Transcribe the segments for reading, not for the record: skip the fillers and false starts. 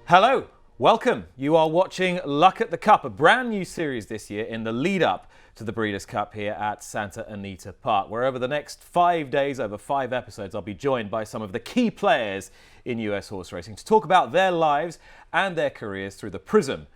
Hello, welcome. You are watching Luck at the Cup, a brand new series this year in the lead up to the Breeders' Cup here at Santa Anita Park, where over the next 5 days, over 5 episodes, I'll be joined by some of the key players in US horse racing to talk about their lives and their careers through the prism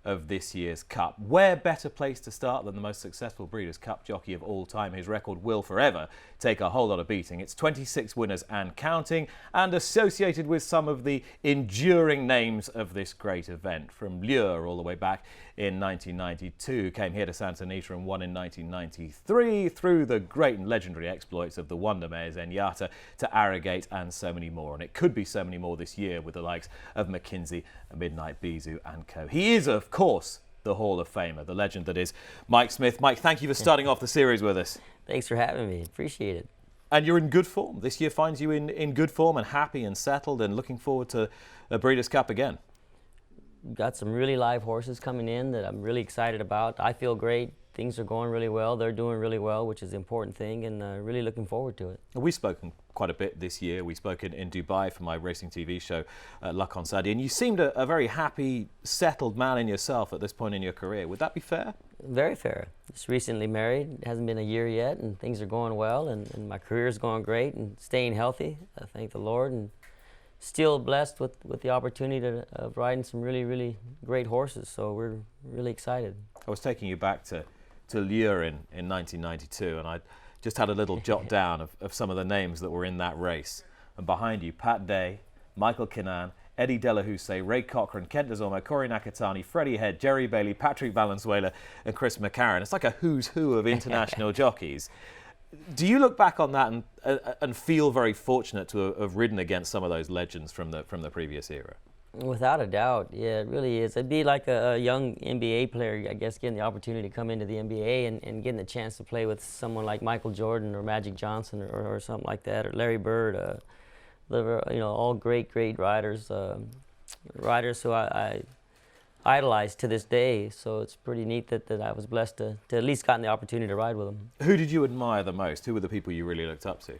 of this year's Cup. Where better place to start than the most successful Breeders' Cup jockey of all time? His record will forever take a whole lot of beating. It's 26 winners and counting, and associated with some of the enduring names of this great event. From Lure all the way back in 1992, came here to Santa Anita and won in 1993, through the great and legendary exploits of the Wonder Mares Zenyatta to Arrogate and so many more. And it could be so many more this year with the likes of McKinsey, Midnight Bisou and co. He is, of course, the Hall of Famer, the legend that is Mike Smith. Mike, thank you for starting off the series with us. Thanks for having me. Appreciate it. And you're in good form. This year finds you in good form and happy and settled and looking forward to a Breeders' Cup again. Got some really live horses coming in that I'm really excited about. I feel great. Things are going really well. They're doing really well, which is the important thing, and really looking forward to it. We've spoken quite a bit this year. We spoke in Dubai for my racing TV show, Luck on Saudi, and you seemed a very happy, settled man in yourself at this point in your career. Would that be fair? Very fair. Just recently married. It hasn't been a year yet, and things are going well, and my career is going great, and staying healthy. I thank the Lord, and still blessed with the opportunity of riding some really, really great horses. So we're really excited. I was taking you back to Lure in 1992, and I just had a little jot down of some of the names that were in that race. And behind you, Pat Day, Michael Kinnan, Eddie Delahousse, Ray Cochran, Kent Desormeaux, Corey Nakatani, Freddie Head, Jerry Bailey, Patrick Valenzuela, and Chris McCarron. It's like a who's who of international jockeys. Do you look back on that and feel very fortunate to have ridden against some of those legends from the previous era? Without a doubt, yeah, it really is. It'd be like a young NBA player, I guess, getting the opportunity to come into the NBA and getting the chance to play with someone like Michael Jordan or Magic Johnson or something like that, or Larry Bird. All great riders, riders who I idolize to this day. So it's pretty neat that I was blessed to at least gotten the opportunity to ride with them. Who did you admire the most? Who were the people you really looked up to?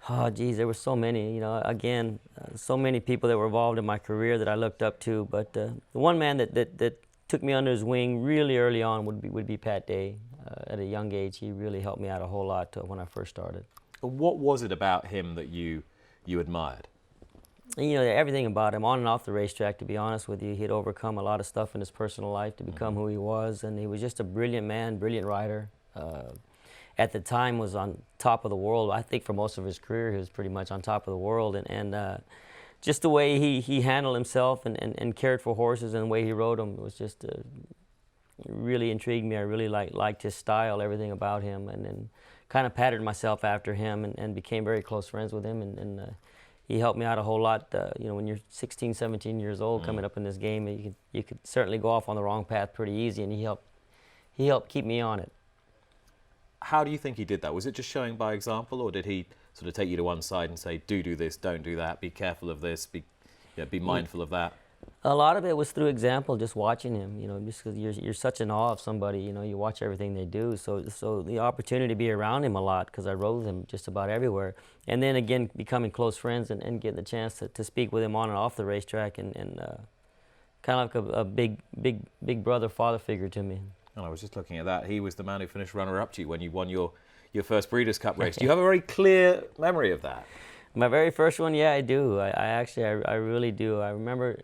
Oh, geez, there were so many. Again, so many people that were involved in my career that I looked up to. But the one man that took me under his wing really early on would be Pat Day. At a young age, he really helped me out a whole lot when I first started. What was it about him that you admired? Everything about him, on and off the racetrack, to be honest with you. He'd overcome a lot of stuff in his personal life to become who he was, and he was just a brilliant man, brilliant rider. At the time was on top of the world. I think for most of his career, he was pretty much on top of the world, and just the way he handled himself and cared for horses and the way he rode them was just really intrigued me. I really liked his style, everything about him, and then kind of patterned myself after him and became very close friends with him, and he helped me out a whole lot. When you're 16, 17 years old coming up in this game, you could certainly go off on the wrong path pretty easy, and he helped keep me on it. How do you think he did that? Was it just showing by example, or did he sort of take you to one side and say, do this, don't do that, be careful of this, be mindful of that? A lot of it was through example, just watching him, just because you're such in awe of somebody, you watch everything they do. So the opportunity to be around him a lot, because I rode him just about everywhere. And then again, becoming close friends and getting the chance to speak with him on and off the racetrack, and kind of like a big brother, father figure to me. And I was just looking at that. He was the man who finished runner-up to you when you won your first Breeders' Cup race. Do you have a very clear memory of that? My very first one, yeah, I do. I really do. I remember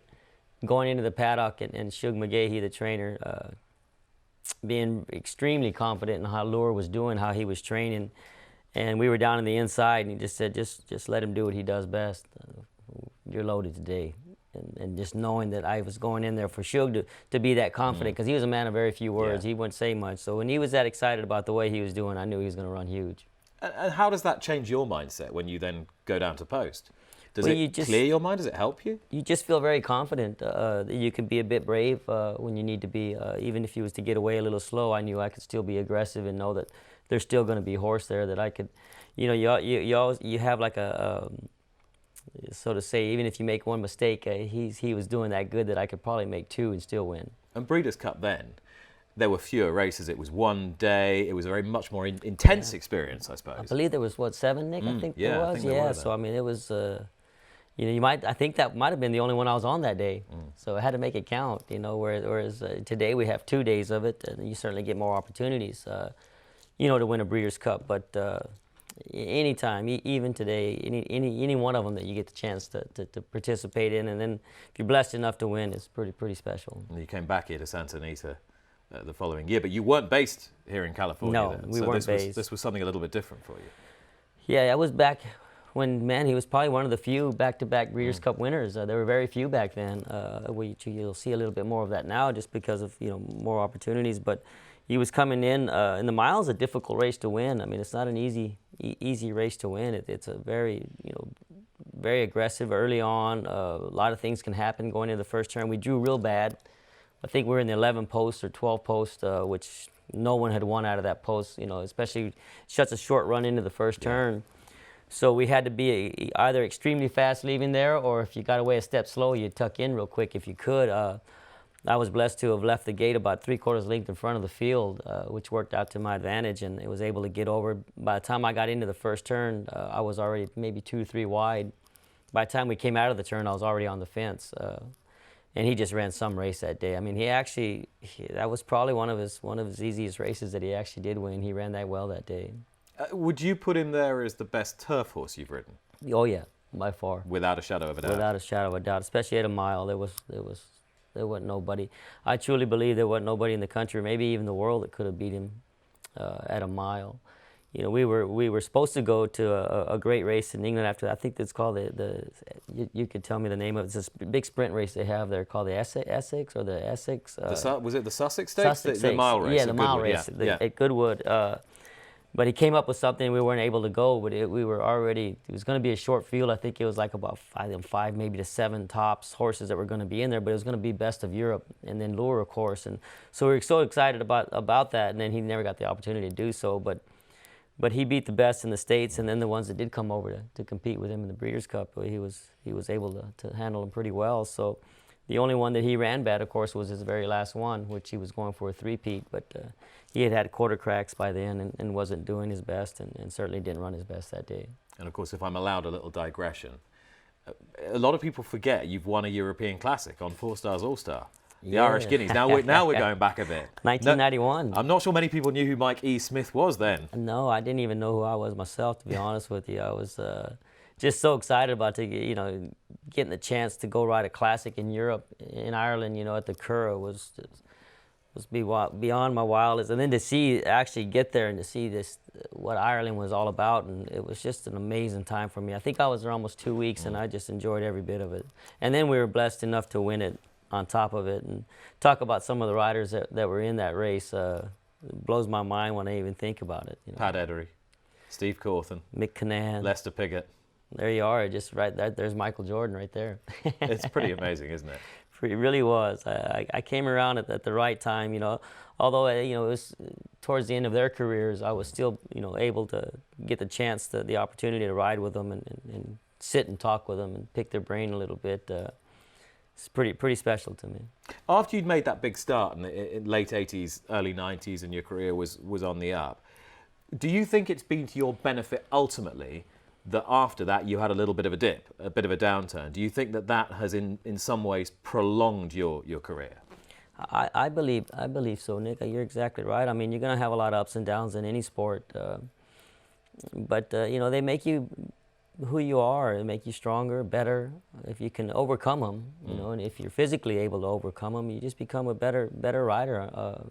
going into the paddock and Shug McGahee, the trainer, being extremely confident in how Lure was doing, how he was training. And we were down on the inside, and he just said, just let him do what he does best. You're loaded today. And just knowing that I was going in there for Shug to be that confident, because he was a man of very few words. Yeah. He wouldn't say much. So when he was that excited about the way he was doing, I knew he was going to run huge. And how does that change your mindset when you then go down to post? Does it clear your mind? Does it help you? You just feel very confident that you can be a bit brave when you need to be. Even if you was to get away a little slow, I knew I could still be aggressive and know that there's still going to be a horse there that I could, you have like a so to say, even if you make one mistake, he was doing that good that I could probably make two and still win. And Breeders' Cup then, there were fewer races. It was one day. It was a very much more intense experience, I suppose. I believe there was, 7, Nick? I think there was. So, I mean, it was, you know, I think that might have been the only one I was on that day. So I had to make it count, you know, whereas today we have 2 days of it, and you certainly get more opportunities, you know, to win a Breeders' Cup. But anytime, even today, any one of them that you get the chance to participate in, and then if you're blessed enough to win, it's pretty special. And you came back here to Santa Anita the following year, but you weren't based here in California No, then. we So weren't based. This was something a little bit different for you. Yeah, I was back when, man, he was probably one of the few back-to-back Breeders' Cup winners. There were very few back then. You'll see a little bit more of that now just because of, you know, more opportunities. But he was coming in the miles, a difficult race to win. I mean, it's not an easy race to win. It's a very, you know, very aggressive early on. A lot of things can happen going into the first turn. We drew real bad. I think we were in the 11 post or 12 post, which no one had won out of that post, you know, especially shuts a short run into the first turn. So we had to be either extremely fast leaving there, or if you got away a step slow, you tuck in real quick if you could. I was blessed to have left the gate about 3/4 length in front of the field, which worked out to my advantage, and it was able to get over. By the time I got into the first turn, I was already maybe 2 or 3 wide. By the time we came out of the turn, I was already on the fence. And he just ran some race that day. I mean, that was probably one of his easiest races that he actually did win. He ran that well that day. Would you put him there as the best turf horse you've ridden? Oh yeah, by far. Without a shadow of a doubt. Without a shadow of a doubt, especially at a mile, there wasn't nobody. I truly believe there wasn't nobody in the country, maybe even the world, that could have beat him at a mile. You know, we were supposed to go to a great race in England after. I think it's called you could tell me the name of it. It's this big sprint race they have there called the Essex or the Essex. Was it the Sussex Stakes? Sussex The mile race. Yeah, the mile race at Goodwood. But he came up with something. We weren't able to go, but it was going to be a short field. I think it was like about five maybe to 7 tops horses that were going to be in there, but it was going to be best of Europe and then lure, of course. And so we were so excited about that, and then he never got the opportunity to do so. But he beat the best in the States, and then the ones that did come over to compete with him in the Breeders' Cup, he was able to handle them pretty well. So the only one that he ran bad, of course, was his very last one, which he was going for a 3-peat, but he had quarter cracks by then and wasn't doing his best, and certainly didn't run his best that day. And of course, if I'm allowed a little digression, a lot of people forget you've won a European Classic on 4 Stars All-Star. The Irish Guineas. Now we're going back a bit. 1991. I'm not sure many people knew who Mike E. Smith was then. No, I didn't even know who I was myself, to be honest with you. I was just so excited about getting the chance to go ride a classic in Europe, in Ireland, at the Curragh was beyond my wildest. And then to actually get there and to see what Ireland was all about, and it was just an amazing time for me. I think I was there almost 2 weeks, and I just enjoyed every bit of it. And then we were blessed enough to win it on top of it. And talk about some of the riders that were in that race. It blows my mind when I even think about it. Pat Edery, Steve Cawthon, Mick Cannan, Lester Piggott. There you are, just right there. There's Michael Jordan right there. It's pretty amazing, isn't it? It really was. I came around at the right time, Although it was towards the end of their careers, I was still able to get the chance, the opportunity to ride with them and sit and talk with them and pick their brain a little bit. It's pretty special to me. After you'd made that big start in the late 80s, early 90s, and your career was on the up, do you think it's been to your benefit ultimately that after that you had a little bit of a dip, a bit of a downturn? Do you think that has in some ways prolonged your career? I believe so, Nick. You're exactly right. I mean, you're going to have a lot of ups and downs in any sport, but they make you who you are. They make you stronger, better. If you can overcome them, and if you're physically able to overcome them, you just become a better rider, a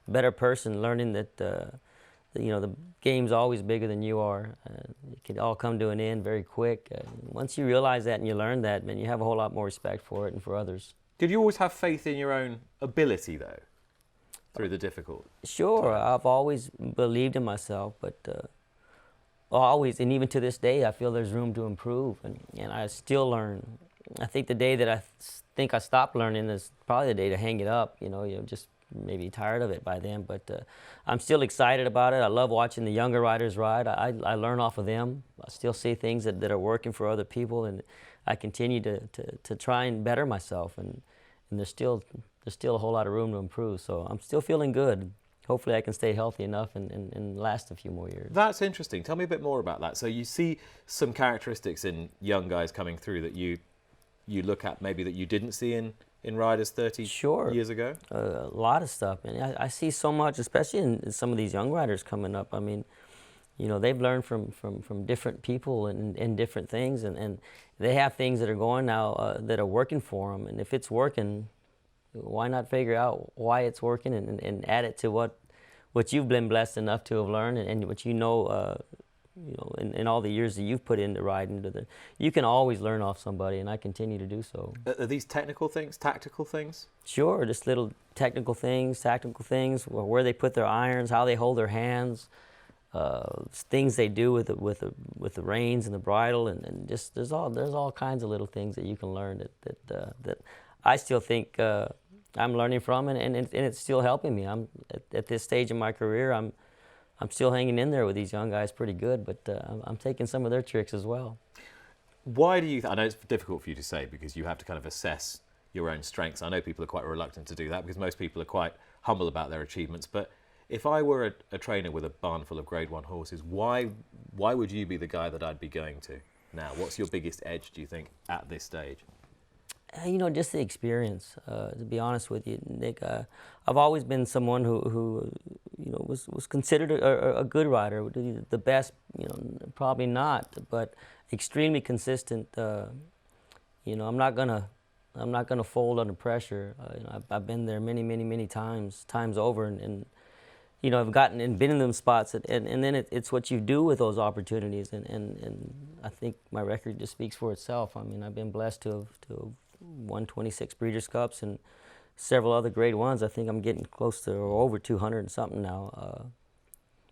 better person. Learning that the game's always bigger than you are. It can all come to an end very quick. Once you realize that and you learn that, man, you have a whole lot more respect for it and for others. Did you always have faith in your own ability, though, through the difficult Sure, time? I've always believed in myself, but always, and even to this day, I feel there's room to improve, and I still learn. I think the day that I think I stopped learning is probably the day to hang it up. Just maybe tired of it by then, but I'm still excited about it. I love watching the younger riders ride. I learn off of them. I still see things that are working for other people, and I continue to try and better myself, and there's still a whole lot of room to improve. So I'm still feeling good. hopefully I can stay healthy enough and last a few more years. That's interesting. Tell me a bit more about that. So you see some characteristics in young guys coming through that you look at maybe that you didn't see in riders 30 years ago? A lot of stuff. And I see so much, especially in some of these young riders coming up. I mean, you know, they've learned from different people and different things, and they have things that are going now that are working for them. And if it's working, why not figure out why it's working and add it to what you've been blessed enough to have learned and what you know, in all the years that you've put into riding. You can always learn off somebody, and I continue to do so. Are these technical things, tactical things? Sure, just little technical things, tactical things, where they put their irons, how they hold their hands, things they do with the reins and the bridle, and just there's all kinds of little things that you can learn that I still think I'm learning from, and it's still helping me. I'm at this stage in my career. I'm still hanging in there with these young guys pretty good, but I'm taking some of their tricks as well. Why do you? I know it's difficult for you to say because you have to kind of assess your own strengths. I know people are quite reluctant to do that because most people are quite humble about their achievements, but if I were a trainer with a barn full of Grade 1 horses, why would you be the guy that I'd be going to now? What's your biggest edge, do you think, at this stage? You know, just the experience. To be honest with you, Nick, I've always been someone who you know, was considered a good rider, the best. You know, probably not, but extremely consistent. You know, I'm not gonna fold under pressure. You know, I've been there many times over, and you know, I've gotten and been in them spots, and then it's what you do with those opportunities, and I think my record just speaks for itself. I mean, I've been blessed to have won 26 Breeders' Cups and several other Grade 1s. I think I'm getting close to or over 200 and something now.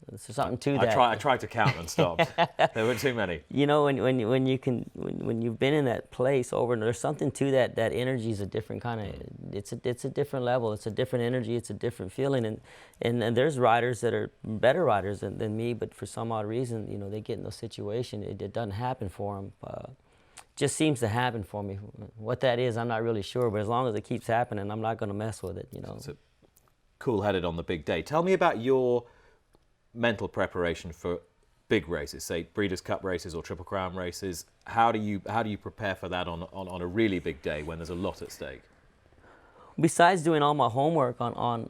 There's something to that. I tried to count and stopped. There were too many. You know, when you've been in that place over, and there's something to that. That energy is a different kind of. It's a different level. It's a different energy. It's a different feeling. And there's riders that are better riders than me, but for some odd reason, you know, they get in those situations. It doesn't happen for them. Just seems to happen for me. What that is, I'm not really sure. But as long as it keeps happening, I'm not going to mess with it. You know. So cool-headed on the big day. Tell me about your mental preparation for big races, say Breeders' Cup races or Triple Crown races. How do you prepare for that on a really big day when there's a lot at stake? Besides doing all my homework on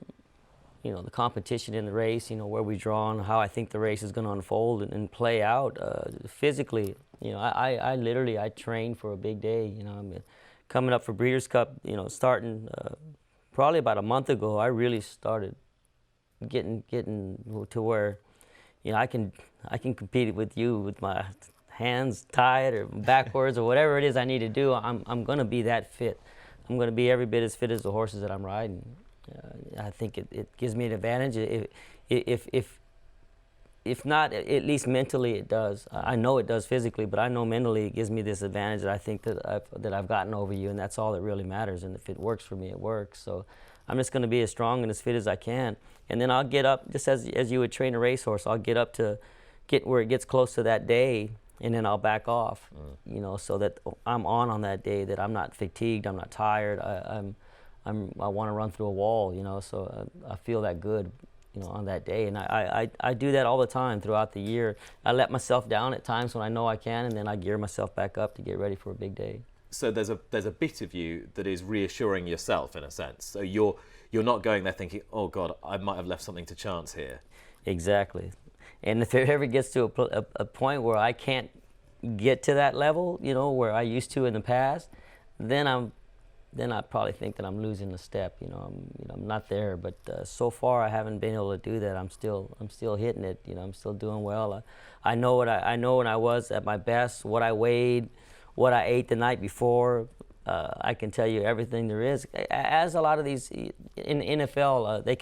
you know, the competition in the race, you know, where we draw on, how I think the race is going to unfold and play out physically, you know, I literally train for a big day. You know, I'm coming up for Breeders' Cup, you know, starting probably about a month ago. I really started getting to where, you know, I can compete with you with my hands tied or backwards or whatever it is I need to do. I'm going to be that fit. I'm going to be every bit as fit as the horses that I'm riding. I think it gives me an advantage. If not, at least mentally it does. I know it does physically, but I know mentally it gives me this advantage that I think that I've gotten over you, and that's all that really matters. And if it works for me, it works. So I'm just going to be as strong and as fit as I can. And then I'll get up, just as you would train a racehorse, I'll get up to get where it gets close to that day, and then I'll back off, you know, so that I'm on that day, that I'm not fatigued, I'm not tired, I want to run through a wall, you know, so I feel that good, you know, on that day. And I do that all the time throughout the year. I let myself down at times when I know I can, and then I gear myself back up to get ready for a big day. So there's a bit of you that is reassuring yourself in a sense. So you're not going there thinking, oh God, I might have left something to chance here. Exactly. And if it ever gets to a point where I can't get to that level, you know, where I used to in the past, then I probably think that I'm losing a step. You know, I'm not there. But so far, I haven't been able to do that. I'm still hitting it. You know, I'm still doing well. I know I know when I was at my best, what I weighed, what I ate the night before. I can tell you everything there is. As a lot of these in NFL, they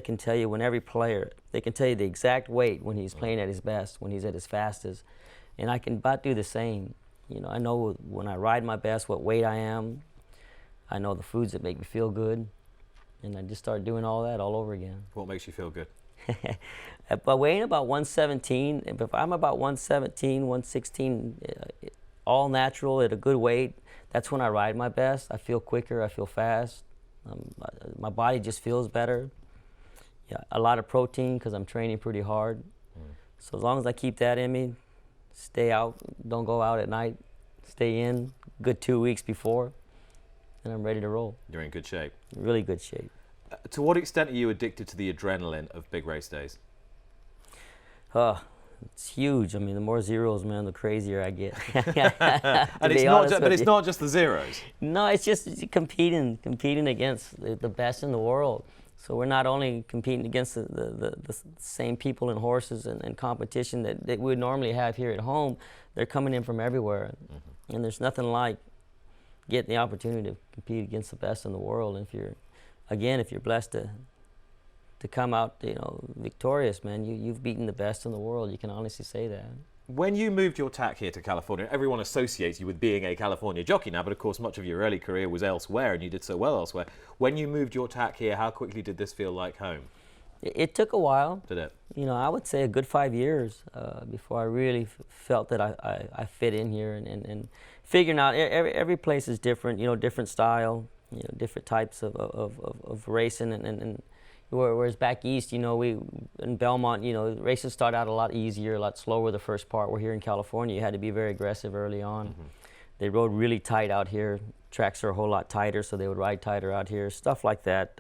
can tell you when every player, they can tell you the exact weight when he's playing at his best, when he's at his fastest, and I can about do the same. You know, I know when I ride my best what weight I am. I know the foods that make me feel good, and I just start doing all that all over again. What makes you feel good? By weighing about 117, if I'm about 117, 116, all natural at a good weight, that's when I ride my best. I feel quicker, I feel fast. My body just feels better. Yeah, a lot of protein because I'm training pretty hard. So as long as I keep that in me, stay out, don't go out at night, stay in, good 2 weeks before, and I'm ready to roll. You're in good shape. Really good shape. To what extent are you addicted to the adrenaline of big race days? It's huge. I mean, the more zeros, man, the crazier I get. And it's not just the zeros. No, it's just competing against the best in the world. So we're not only competing against the same people and horses and competition that we would normally have here at home. They're coming in from everywhere. And there's nothing like getting the opportunity to compete against the best in the world. And if you're blessed to come out, victorious, man, you've beaten the best in the world. You can honestly say that. When you moved your tack here to California, everyone associates you with being a California jockey now, but of course much of your early career was elsewhere and you did so well elsewhere. When you moved your tack here, how quickly did this feel like home? It took a while. Did it? I would say a good 5 years before I really felt that I fit in here and figuring out every place is different, different style, different types of racing and whereas back east, we in Belmont, races start out a lot easier, a lot slower the first part. We're here in California, you had to be very aggressive early on. They rode really tight out here. Tracks are a whole lot tighter, so they would ride tighter out here, stuff like that.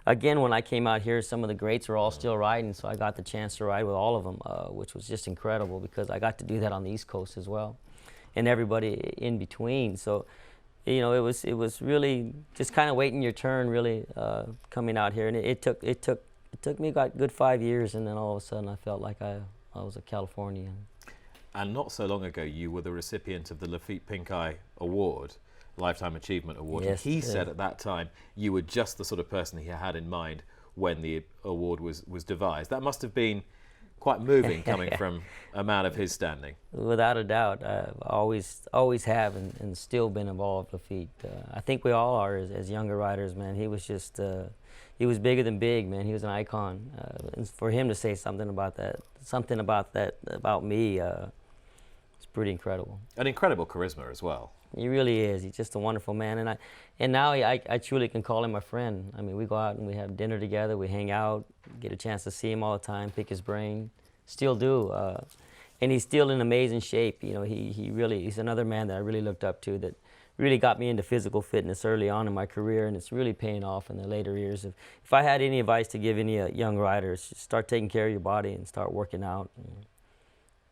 Again, when I came out here, some of the greats are all still riding, so I got the chance to ride with all of them, which was just incredible because I got to do that on the East Coast as well, and everybody in between. So, it was really just kind of waiting your turn, really, coming out here, and it took me about good 5 years, and then all of a sudden I felt like I was a Californian. And not so long ago, you were the recipient of the Lafitte Pincay Award, Lifetime Achievement Award. Yes, and he said at that time you were just the sort of person he had in mind when the award was devised. That must have been quite moving coming from a man of his standing. Without a doubt. I've always have and still been involved with Lafitte. I think we all are as younger riders, man. He was just, he was bigger than big, man. He was an icon. And for him to say something about that about me, it's pretty incredible. An incredible charisma as well. He really is. He's just a wonderful man, and now I truly can call him a friend. I mean, we go out and we have dinner together, we hang out, get a chance to see him all the time, pick his brain, still do, and he's still in amazing shape. He's another man that I really looked up to that really got me into physical fitness early on in my career, and it's really paying off in the later years. If I had any advice to give any young riders, just start taking care of your body and start working out.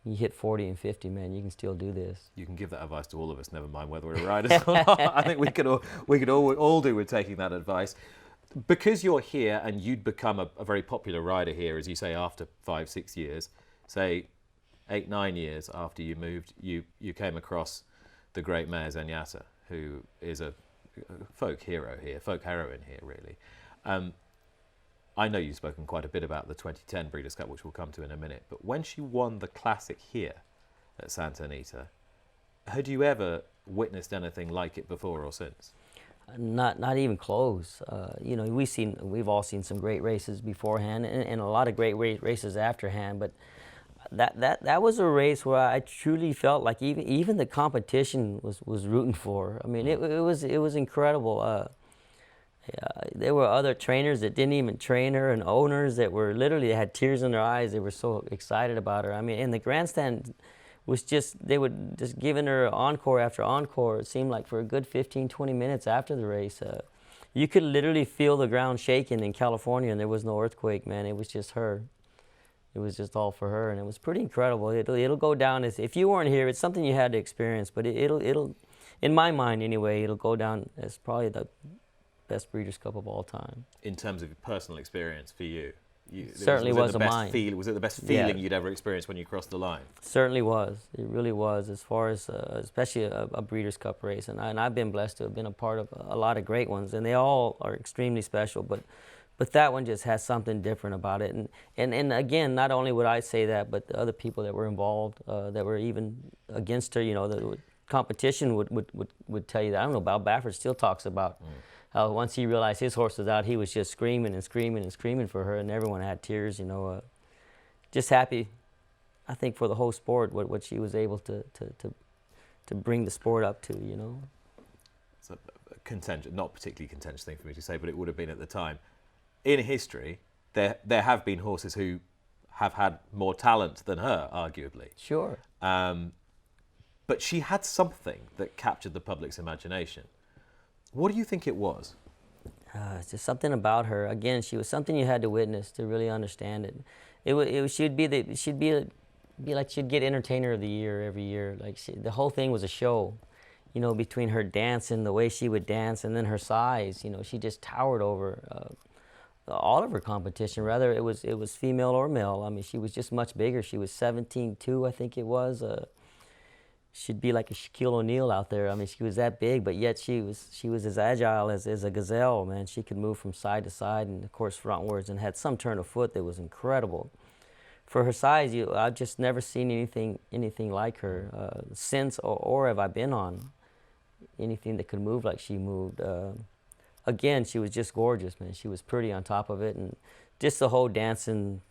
You hit 40 and 50, man, you can still do this. You can give that advice to all of us, never mind whether we're riders or not. I think we could all do with taking that advice. Because you're here and you'd become a very popular rider here, as you say, after 5, 6 years, say 8, 9 years after you moved, you came across the great Mare Zenyatta, who is a folk heroine here, really. I know you've spoken quite a bit about the 2010 Breeders' Cup, which we'll come to in a minute, but when she won the Classic here at Santa Anita, had you ever witnessed anything like it before or since? Not even close. We've all seen some great races beforehand and a lot of great races afterhand, but that was a race where I truly felt like even the competition was rooting for her. I mean, it was incredible. There were other trainers that didn't even train her and owners that were literally had tears in their eyes. They were so excited about her. I mean, and the grandstand was they would just giving her encore after encore. It seemed like for a good 15, 20 minutes after the race. You could literally feel the ground shaking in California, and there was no earthquake, man. It was just her. It was just all for her, and it was pretty incredible. It'll go down as, if you weren't here, it's something you had to experience, but it'll, in my mind anyway, it'll go down as probably the best Breeders' Cup of all time. In terms of your personal experience for you? Certainly was mine. Was it the best feeling you'd ever experienced when you crossed the line? Certainly was. It really was, as far as especially a Breeders' Cup race. And I've been blessed to have been a part of a lot of great ones, and they all are extremely special. But that one just has something different about it. And again, not only would I say that, but the other people that were involved, that were even against her, the competition would tell you that. I don't know, Bob Baffert still talks about how once he realized his horse was out, he was just screaming and screaming and screaming for her, and everyone had tears, just happy, I think, for the whole sport, what she was able to bring the sport up to, It's a contentious, not particularly contentious thing for me to say, but it would have been at the time. In history, there have been horses who have had more talent than her, arguably. Sure. But she had something that captured the public's imagination. What do you think it was? It's just something about her. Again, she was something you had to witness to really understand it. She'd be like she'd get Entertainer of the Year every year. Like the whole thing was a show, you know, between her dancing, the way she would dance, and then her size. You know, she just towered over all of her competition. Rather, it was female or male. I mean, she was just much bigger. She was 17'2", I think it was. She'd be like a Shaquille O'Neal out there. I mean, she was that big, but yet she was as agile as a gazelle, man. She could move from side to side and, of course, frontwards, and had some turn of foot that was incredible. For her size, I've just never seen anything like her since, or have I been on anything that could move like she moved. Again, she was just gorgeous, man. She was pretty on top of it, and just the whole dancing,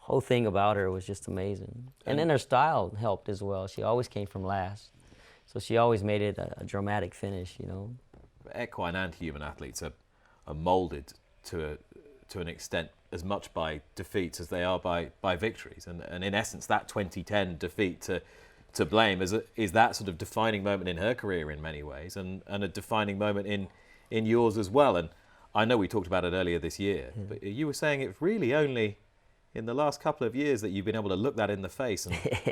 whole thing about her was just amazing. And then her style helped as well. She always came from last, so she always made it a dramatic finish, you know. Equine and human athletes are molded to an extent as much by defeats as they are by victories. And in essence, that 2010 defeat to Blame is that sort of defining moment in her career in many ways, and a defining moment in yours as well. And I know we talked about it earlier this year, but you were saying it's really only in the last couple of years that you've been able to look that in the face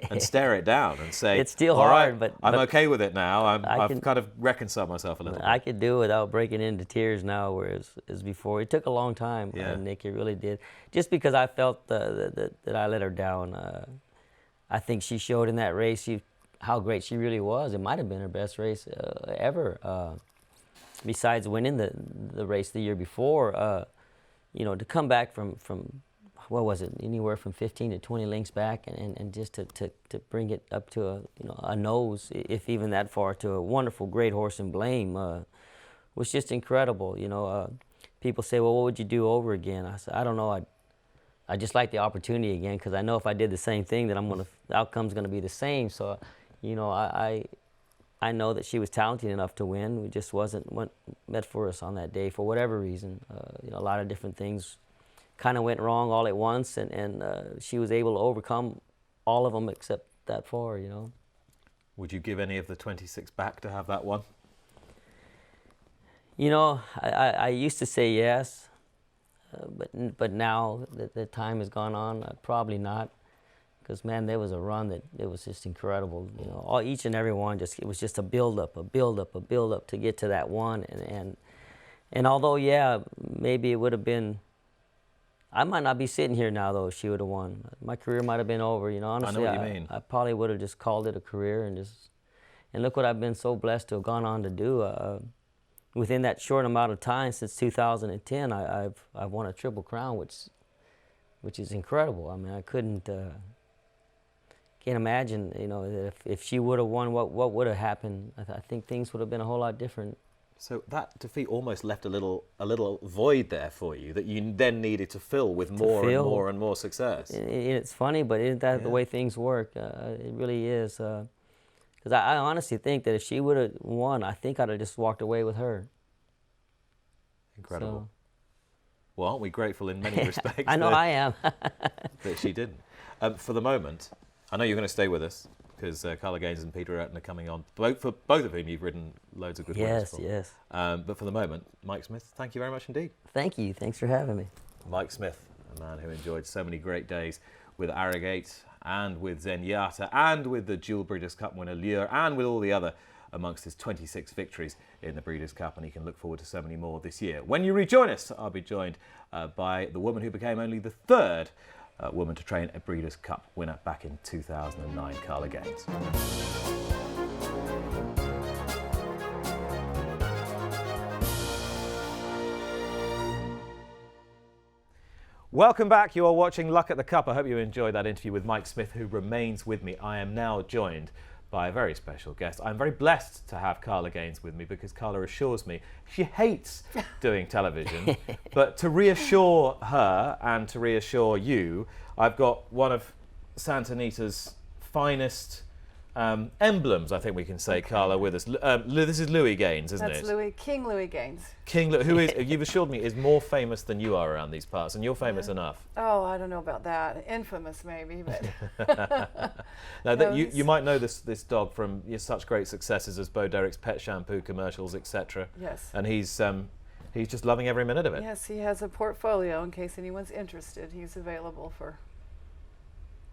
and stare it down and say, it's still all hard, right, but I'm okay with it now. I've kind of reconciled myself a little bit. I could do it without breaking into tears now, whereas before. It took a long time, Yeah. Nick, it really did. Just because I felt that I let her down. I think she showed in that race how great she really was. It might have been her best race ever. Besides winning the race the year before, you know, to come back from what was it, anywhere from 15 to 20 lengths back, and just to bring it up to a nose, if even that far, to a wonderful, great horse in Blame, was just incredible. You know, people say, well, what would you do over again? I said, I don't know. I just like the opportunity again, because I know if I did the same thing, that the outcome's going to be the same. So, you know, I know that she was talented enough to win. It just wasn't meant for us on that day for whatever reason. You know, a lot of different things kind of went wrong all at once, and she was able to overcome all of them except that far, you know. Would you give any of the 26 back to have that one? You know, I used to say yes, but now that the time has gone on, probably not. Because, man, there was a run that it was just incredible. You know, each and every one, it was just a build-up to get to that one. And although, yeah, maybe it would have been, I might not be sitting here now, though, if she would have won. My career might have been over, you know. Honestly, I know what you mean. I probably would have just called it a career and look what I've been so blessed to have gone on to do. Within that short amount of time since 2010, I've won a Triple Crown, which is incredible. I mean, I can't imagine, you know, that if she would have won, what would have happened. I think things would have been a whole lot different. So that defeat almost left a little void there for you that you then needed to fill with more and more success. It's funny, but isn't that the way things work? It really is. Because I honestly think that if she would have won, I think I'd have just walked away with her. Incredible. So. Well, aren't we grateful in many respects? I know I am. that she didn't. For the moment, I know you're going to stay with us because Carla Gaines and Peter Eurton are coming on, both of whom you've ridden loads of good winners for. Yes. But for the moment, Mike Smith, thank you very much indeed. Thank you. Thanks for having me. Mike Smith, a man who enjoyed so many great days with Arrogate and with Zenyatta and with the dual Breeders' Cup winner Lure and with all the other amongst his 26 victories in the Breeders' Cup, and he can look forward to so many more this year. When you rejoin us, I'll be joined by the woman who became only the third woman to train a Breeders' Cup winner back in 2009, Carla Gaines. Welcome back. You are watching Luck at the Cup. I hope you enjoyed that interview with Mike Smith, who remains with me. I am now joined by a very special guest. I'm very blessed to have Carla Gaines with me because Carla assures me she hates doing television. But to reassure her and to reassure you, I've got one of Santa Anita's finest emblems, I think we can say, Carla, with us. This is Louis Gaines, isn't it? That's King Louis Gaines. King Louis, who is, you've assured me, is more famous than you are around these parts, and you're famous enough. Oh, I don't know about that. Infamous, maybe, but. Now, you might know this dog from such great successes as Bo Derrick's pet shampoo commercials, etc. Yes. And he's just loving every minute of it. Yes, he has a portfolio in case anyone's interested. He's available for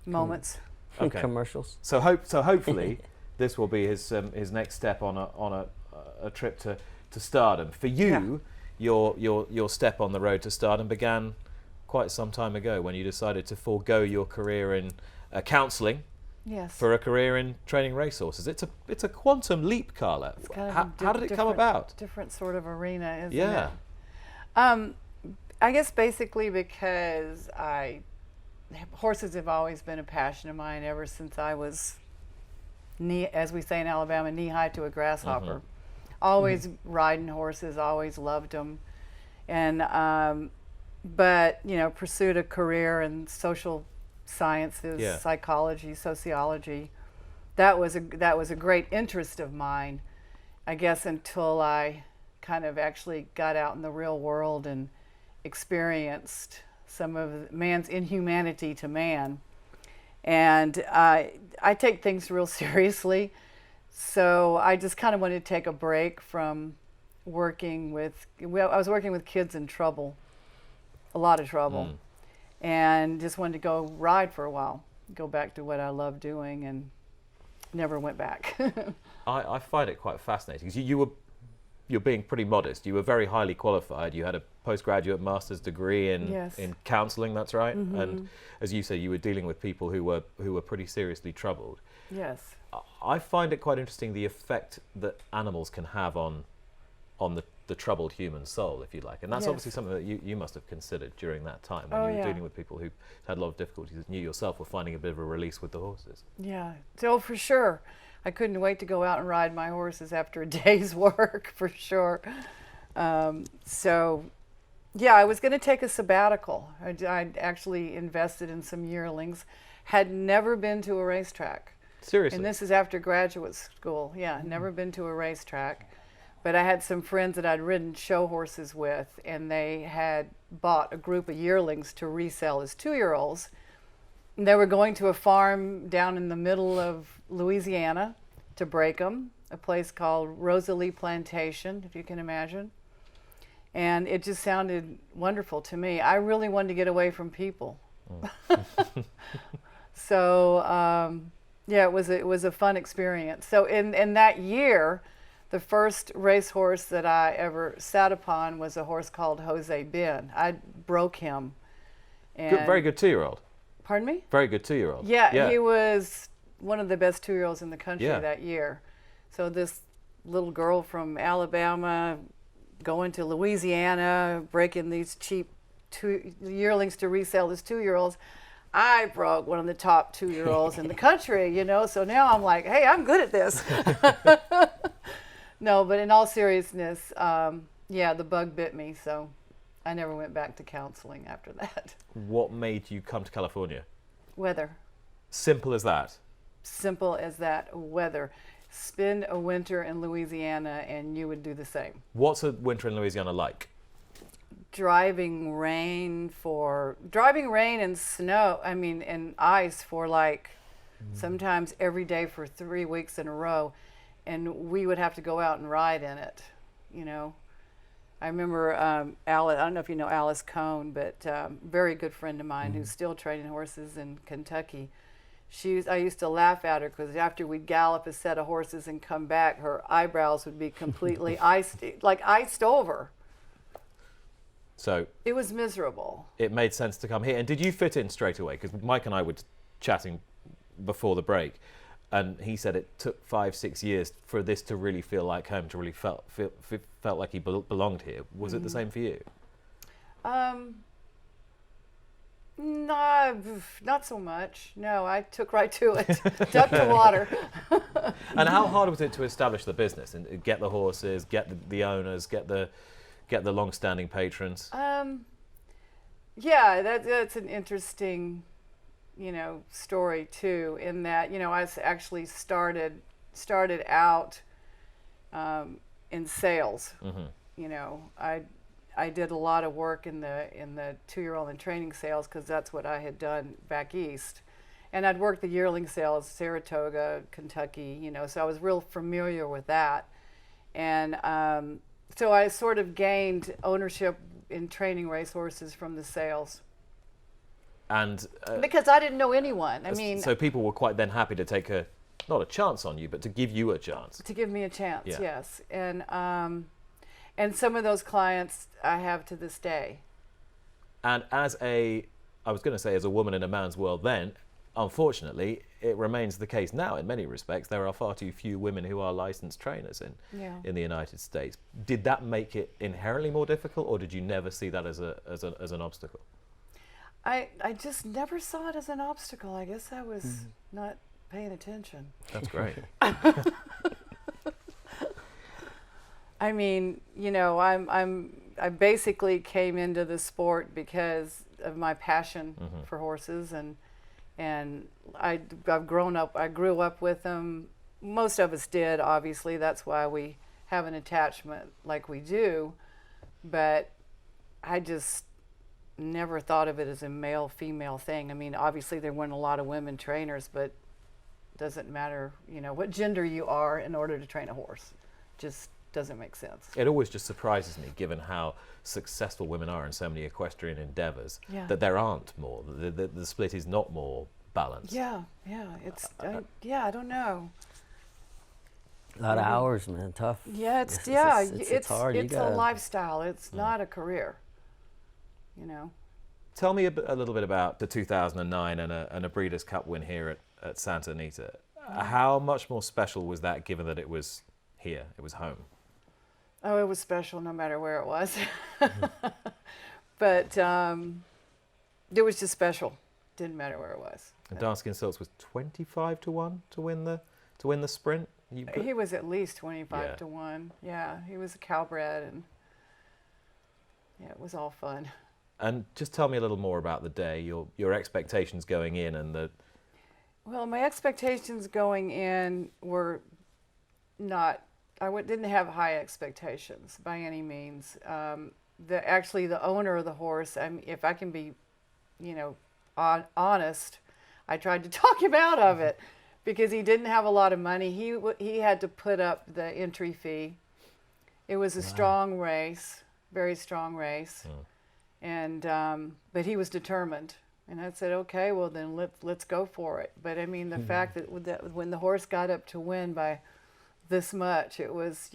moments. Okay. Commercials. So hopefully this will be his next step on a trip to stardom. For you, your step on the road to stardom began quite some time ago when you decided to forego your career in counselling. Yes. For a career in training racehorses. It's a quantum leap, Carla. It's kind of how did it come about? Different sort of arena, isn't it? Yeah. I guess basically because horses have always been a passion of mine ever since I was as we say in Alabama, knee high to a grasshopper. Always riding horses, always loved them, and but pursued a career in social sciences, psychology, sociology. That was a great interest of mine, I guess, until I kind of actually got out in the real world and experienced some of man's inhumanity to man. And I take things real seriously, so I just kind of wanted to take a break from working with, I was working with kids in trouble, a lot of trouble, and just wanted to go ride for a while, go back to what I love doing, and never went back. I find it quite fascinating because you're being pretty modest. You were very highly qualified. You had a postgraduate master's degree in counselling. That's right. And as you say, you were dealing with people who were pretty seriously troubled. Yes. I find it quite interesting the effect that animals can have on the troubled human soul, if you like. And that's obviously something that you must have considered during that time when you were dealing with people who had a lot of difficulties, and you yourself were finding a bit of a release with the horses. Yeah. So for sure. I couldn't wait to go out and ride my horses after a day's work, for sure. So, yeah, I was going to take a sabbatical. I'd actually invested in some yearlings, had never been to a racetrack. Seriously? And this is after graduate school. Yeah, never been to a racetrack. But I had some friends that I'd ridden show horses with, and they had bought a group of yearlings to resell as 2-year-olds. They were going to a farm down in the middle of Louisiana to break them, a place called Rosalie Plantation, if you can imagine. And it just sounded wonderful to me. I really wanted to get away from people. So, yeah, it was a fun experience. So in that year, the first racehorse that I ever sat upon was a horse called Jose Ben. I broke him. And very good 2-year-old. Pardon me? Very good 2-year-old. Yeah, he was one of the best 2-year-olds in the country that year. So this little girl from Alabama going to Louisiana, breaking these cheap yearlings to resell as 2-year-olds. I broke one of the top 2-year-olds in the country, so now I'm like, hey, I'm good at this. No, but in all seriousness, the bug bit me, so I never went back to counseling after that. What made you come to California? Weather. Simple as that? Simple as that, weather. Spend a winter in Louisiana and you would do the same. What's a winter in Louisiana like? Driving rain and snow, and ice for sometimes every day for 3 weeks in a row. And we would have to go out and ride in it, I remember Alice, I don't know if you know Alice Cohn, but very good friend of mine who's still training horses in Kentucky. I used to laugh at her because after we'd gallop a set of horses and come back, her eyebrows would be completely iced over. So it was miserable. It made sense to come here. And did you fit in straight away? Because Mike and I were chatting before the break, and he said it took 5-6 years for this to really feel like home, to really felt like he belonged here. Was it the same for you? No, not so much. No, I took right to it. Duck the water. And how hard was it to establish the business and get the horses, get the owners, get the long-standing patrons? Yeah, that's an interesting story too, in that, I actually started out in sales. I did a lot of work in the 2-year-old and training sales, because that's what I had done back east. And I'd worked the yearling sales, Saratoga, Kentucky, so I was real familiar with that. And so I sort of gained ownership in training racehorses from the sales. And because I didn't know anyone. So people were quite then happy to take not a chance on you, but to give you a chance. To give me a chance, yes. And some of those clients I have to this day. And as a woman in a man's world then, unfortunately, it remains the case now in many respects. There are far too few women who are licensed trainers in the United States. Did that make it inherently more difficult, or did you never see that as an obstacle? I just never saw it as an obstacle. I guess I was not paying attention. That's great. I mean, I basically came into the sport because of my passion for horses, and I've grown up. I grew up with them. Most of us did, obviously. That's why we have an attachment like we do. But I just never thought of it as a male-female thing. I mean, obviously there weren't a lot of women trainers, but it doesn't matter, what gender you are in order to train a horse. Just doesn't make sense. It always just surprises me, given how successful women are in so many equestrian endeavours, that there aren't more. The split is not more balanced. Yeah. I don't know. A lot of hours, man. Tough. Yeah, it's hard. It's a lifestyle. It's not a career. Tell me a little bit about the 2009 and a Breeders' Cup win here at Santa Anita. How much more special was that, given that it was here, it was home? Oh, it was special no matter where it was. But it was just special. Didn't matter where it was. And Danskin Silks was 25 to 1 to win the sprint. He was at least 25 to 1. Yeah, he was a Calbred, and it was all fun. And just tell me a little more about the day, your expectations going in and the... Well, my expectations going in were not... didn't have high expectations by any means. Actually, the owner of the horse, if I can be, honest, I tried to talk him out of it because he didn't have a lot of money. He had to put up the entry fee. It was a strong race, very strong race. And but he was determined, and I said, okay, well then let's go for it. But I mean, the fact that when the horse got up to win by this much, it was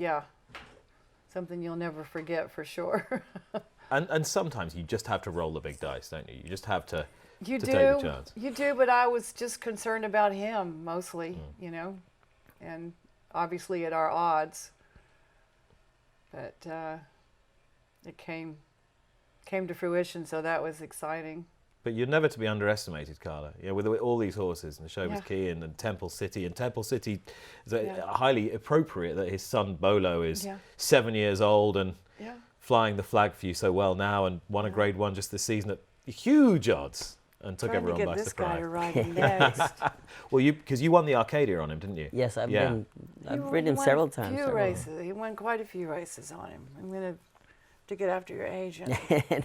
something you'll never forget for sure. and sometimes you just have to roll the big dice, don't you? You just have to take the chance. You do, but I was just concerned about him mostly, and obviously at our odds. But it came to fruition, so that was exciting. But you're never to be underestimated, Carla. With all these horses, and the show with Kean and Temple City. And Temple City is highly appropriate that his son Bolo is 7 years old and flying the flag for you so well now, and won a Grade 1 just this season at huge odds and took everyone by surprise. Trying to get this guy to ride next. Well, because you won the Arcadia on him, didn't you? Yes, I've ridden him several times. He won quite a few races on him. I'm going to get after your agent.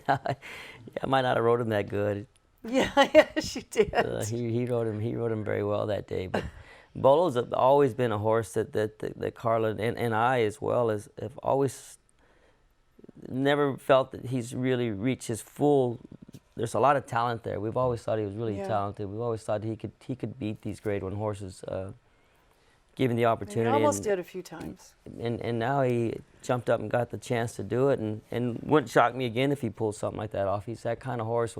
I might not have rode him that good. She did. He rode him very well that day. But Bolo's always been a horse that Carla and I as well have always never felt that he's really reached his full. There's a lot of talent there. We've always thought he was really talented. We've always thought he could beat these Grade 1 horses, given the opportunity. He almost did a few times. And now he jumped up and got the chance to do it, and wouldn't shock me again if he pulled something like that off. He's that kind of horse.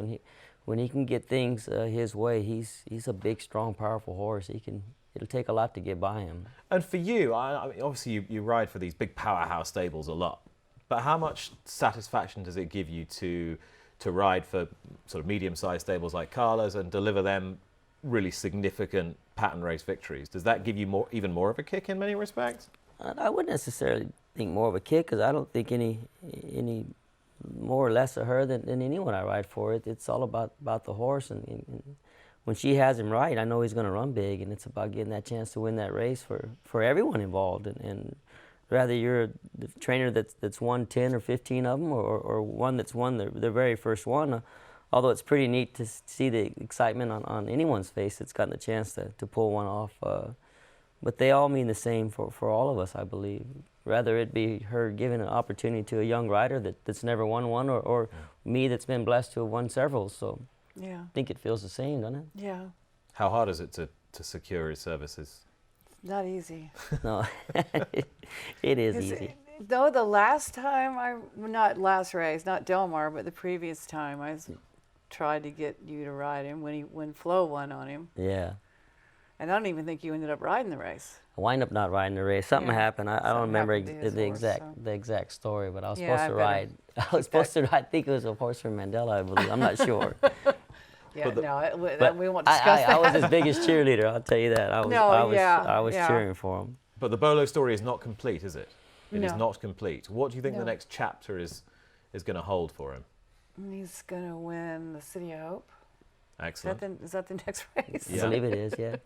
When he can get things his way, he's a big, strong, powerful horse. It'll take a lot to get by him. And for you, I mean, obviously you ride for these big powerhouse stables a lot, but how much satisfaction does it give you to ride for sort of medium-sized stables like Carla's and deliver them really significant pattern race victories? Does that give you even more of a kick in many respects? I wouldn't necessarily think more of a kick, because I don't think any more or less of her than anyone I ride for. It's all about the horse, and when she has him right, I know he's going to run big, and it's about getting that chance to win that race for everyone involved. And whether you're the trainer that's won 10 or 15 of them, or one that's won the very first one, although it's pretty neat to see the excitement on anyone's face that's gotten the chance to pull one off. But they all mean the same for all of us, I believe. Rather it be her giving an opportunity to a young rider that's never won one, or me that's been blessed to have won several. So Yeah. I think it feels the same, doesn't it? Yeah. How hard is it to secure his services? Not easy. No, it is It's- easy. Though the last time not last race, not Del Mar, but the previous time, tried to get you to ride him when Flo won on him. Yeah. And I don't even think you ended up riding the race. I wind up not riding the race. Something Yeah. happened. I don't Something remember happened to his the horse, exact so. the exact story, but I was Yeah, supposed I to better ride. I was supposed to ride. I think it was a horse from Mandela, I believe. I'm not sure. Yeah, But we won't discuss that. I was his biggest cheerleader. I'll tell you that. I was yeah. cheering for him. But the Bolo story is not complete, is it? It is No. not complete. What do you think the No. next chapter is going to hold for him? He's going to win the City of Hope. Excellent. Is that the next race? Yeah. I believe it is, yeah.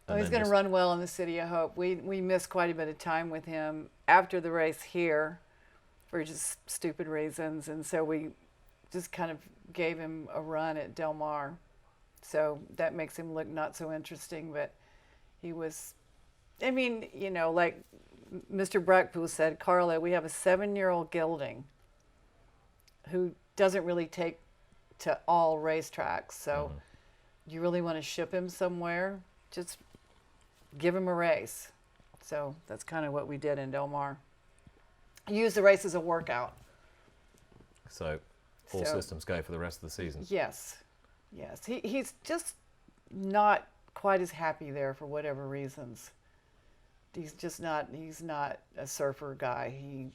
Well, And he's then going to just- run well in the City of Hope. We missed quite a bit of time with him after the race here for just stupid reasons, and so we just kind of gave him a run at Del Mar. So that makes him look not so interesting, but he was, I mean, like Mr. Brackpool said, Carla, we have a 7-year-old gelding who doesn't really take to all racetracks, so you really want to ship him somewhere, just give him a race. So that's kind of what we did in Del Mar. Use the race as a workout. So all So- systems go for the rest of the season. Yes. He's just not quite as happy there for whatever reasons. He's not a surfer guy. He